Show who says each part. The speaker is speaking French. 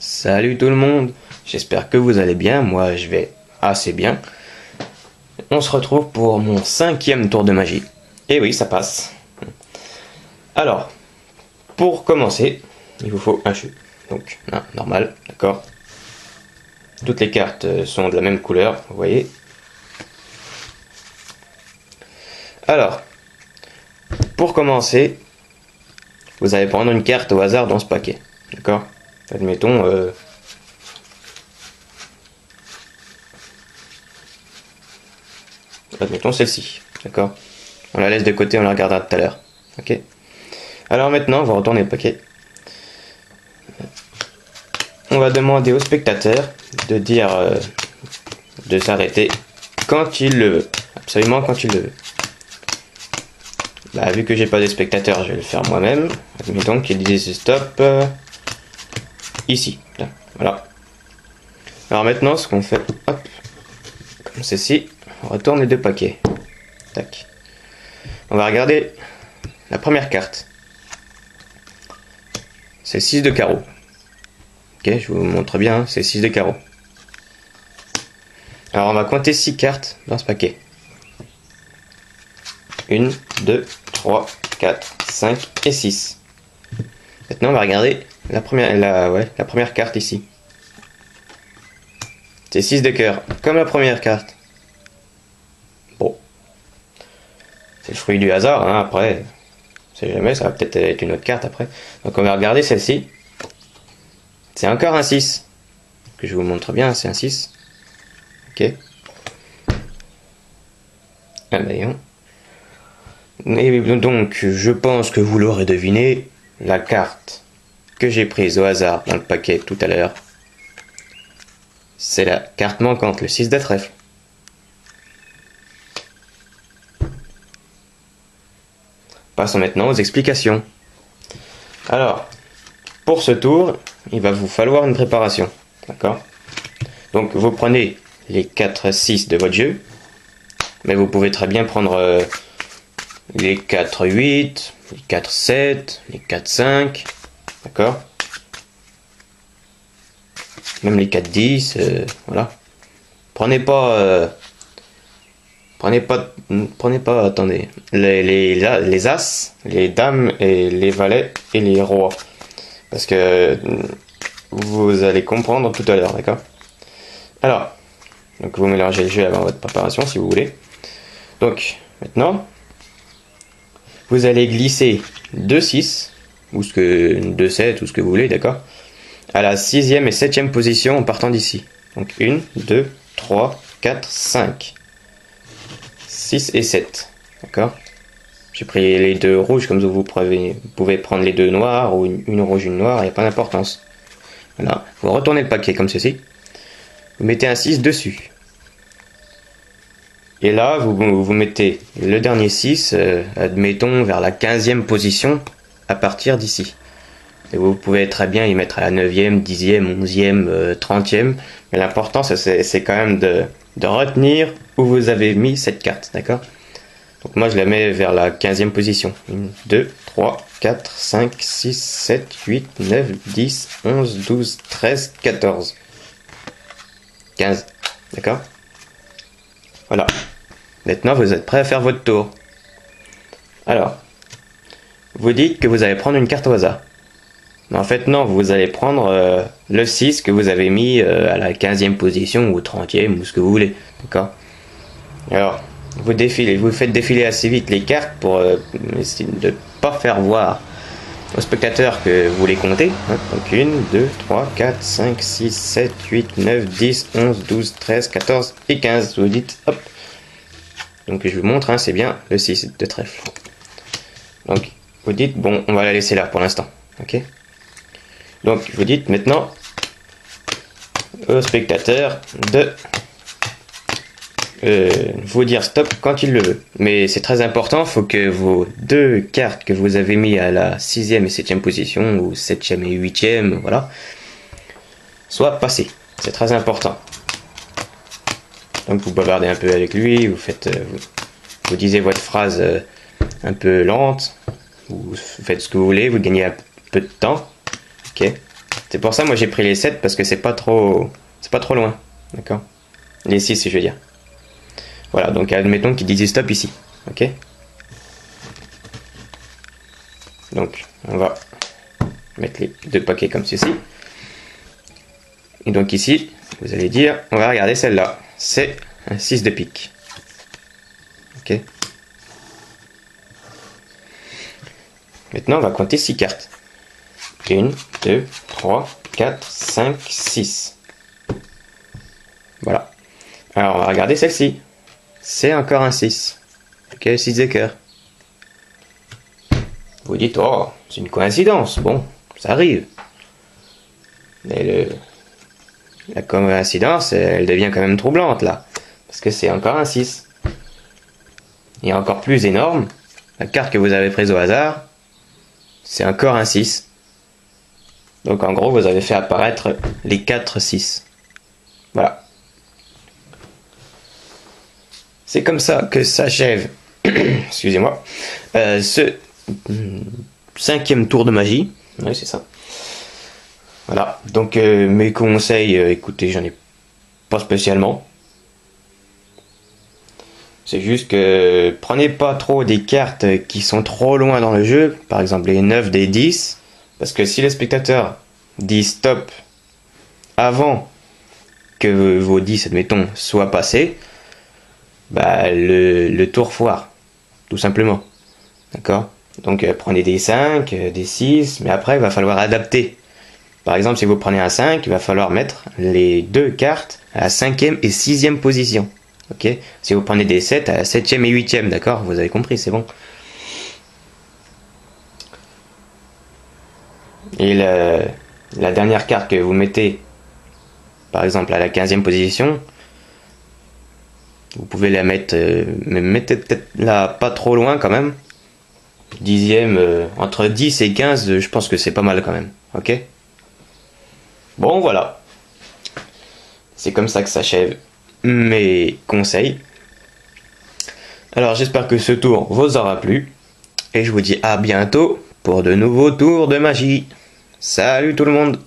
Speaker 1: Salut tout le monde, j'espère que vous allez bien, moi je vais assez bien. On se retrouve pour mon 5e tour de magie. Et oui, ça passe. Alors, pour commencer, il vous faut un jeu. Donc, normal, d'accord. Toutes les cartes sont de la même couleur, vous voyez. Alors, pour commencer, vous allez prendre une carte au hasard dans ce paquet, d'accord. Admettons celle-ci, d'accord. On la laisse de côté, on la regardera tout à l'heure, ok. Alors maintenant, on va retourner le paquet. On va demander au spectateur de dire, de s'arrêter quand il le veut, absolument quand il le veut. Bah, vu que j'ai pas de spectateur, je vais le faire moi-même. Admettons qu'il dise stop ici, là, voilà. Alors maintenant, ce qu'on fait, hop, comme ceci, on retourne les deux paquets. Tac. On va regarder la première carte. C'est 6 de carreau. Ok, je vous montre bien, c'est 6 de carreau. Alors on va compter 6 cartes dans ce paquet. 1, 2, 3, 4, 5 et 6. Maintenant on va regarder la première carte ici. C'est 6 de cœur, comme la première carte. Bon. C'est le fruit du hasard, hein, après. On sait jamais, ça va peut-être être une autre carte après. Donc on va regarder celle-ci. C'est encore un 6. Que je vous montre bien, c'est un 6. Ok. Ah voyons. Et donc, je pense que vous l'aurez deviné, la carte que j'ai prise au hasard dans le paquet tout à l'heure, c'est la carte manquante, le 6 de trèfle. Passons maintenant aux explications. Alors, pour ce tour, il va vous falloir une préparation, d'accord? Donc, vous prenez les 4-6 de votre jeu, mais vous pouvez très bien prendre les 4-8, les 4-7, les 4-5, d'accord? Même les 4-10, voilà. Prenez pas, attendez, les as, les dames et les valets et les rois. Parce que vous allez comprendre tout à l'heure, d'accord? Alors, donc vous mélangez le jeu avant votre préparation si vous voulez. Donc, maintenant, vous allez glisser 2-6, ou 2-7, ou ce que vous voulez, d'accord? À la 6e et 7e position en partant d'ici. Donc 1, 2, 3, 4, 5, 6 et 7. D'accord? J'ai pris les deux rouges, comme vous pouvez prendre les deux noirs, ou une rouge, une noire, il n'y a pas d'importance. Voilà. Vous retournez le paquet comme ceci. Vous mettez un 6 dessus. Et là, vous mettez le dernier 6, admettons, vers la 15e position, à partir d'ici. Et vous pouvez très bien y mettre à la 9e, 10e, 11e, 30e. Mais l'important, c'est quand même de retenir où vous avez mis cette carte, d'accord? Donc moi, je la mets vers la 15e position. 1, 2, 3, 4, 5, 6, 7, 8, 9, 10, 11, 12, 13, 14. 15, d'accord? Voilà. Maintenant, vous êtes prêts à faire votre tour. Alors, vous dites que vous allez prendre une carte au hasard. Mais en fait, non, vous allez prendre le 6 que vous avez mis à la 15e position ou 30e ou ce que vous voulez. D'accord? Alors, vous faites défiler assez vite les cartes pour essayer de ne pas faire voir aux spectateurs que vous les comptez. Hein. Donc 1, 2, 3, 4, 5, 6, 7, 8, 9, 10, 11, 12, 13, 14 et 15. Vous dites, hop. Donc je vous montre, hein, c'est bien le 6 de trèfle. Donc vous dites, bon, on va la laisser là pour l'instant. Ok? Donc vous dites maintenant au spectateur de vous dire stop quand il le veut. Mais c'est très important, il faut que vos deux cartes que vous avez mis à la 6e et 7e position, ou 7e et 8e, voilà, soient passées. C'est très important. Donc vous bavardez un peu avec lui, vous disiez votre phrase un peu lente, vous faites ce que vous voulez, vous gagnez un peu de temps. Ok, C'est pour ça, moi, j'ai pris les 7 parce que c'est pas trop loin. D'accord? Les 6, je veux dire. Voilà, donc admettons qu'ils disent stop ici. Ok? Donc, on va mettre les 2 paquets comme ceci. Et donc ici, vous allez dire, on va regarder celle-là. C'est un 6 de pique. Ok? Maintenant, on va compter 6 cartes. 1, 2, 3, 4, 5, 6. Voilà. Alors, on va regarder celle-ci. C'est encore un 6. Ok, 6 de cœur. Vous dites, oh, c'est une coïncidence. Bon, ça arrive. Mais la coïncidence, elle devient quand même troublante, là. Parce que c'est encore un 6. Et encore plus énorme, la carte que vous avez prise au hasard, c'est encore un 6. Donc en gros, vous avez fait apparaître les 4 6. Voilà. C'est comme ça que s'achève, excusez-moi, ce 5e tour de magie. Oui, c'est ça. Voilà. Donc mes conseils, écoutez, j'en ai pas spécialement. C'est juste que prenez pas trop des cartes qui sont trop loin dans le jeu, par exemple les 9 des 10, parce que si le spectateur dit stop avant que vos 10, admettons, soient passés, bah le tour foire, tout simplement. D'accord? Donc prenez des 5, des 6, mais après il va falloir adapter. Par exemple, si vous prenez un 5, il va falloir mettre les 2 cartes à la 5e et 6e position. Ok? Si vous prenez des 7 à la 7e et 8e, d'accord? Vous avez compris, c'est bon. Et la dernière carte que vous mettez, par exemple à la 15e position, vous pouvez la mettre, mais mettez peut-être là pas trop loin quand même. 10e, entre 10 et 15, je pense que c'est pas mal quand même. Ok? Bon, voilà. C'est comme ça que s'achève mes conseils. Alors j'espère que ce tour vous aura plu. Et je vous dis à bientôt pour de nouveaux tours de magie. Salut tout le monde!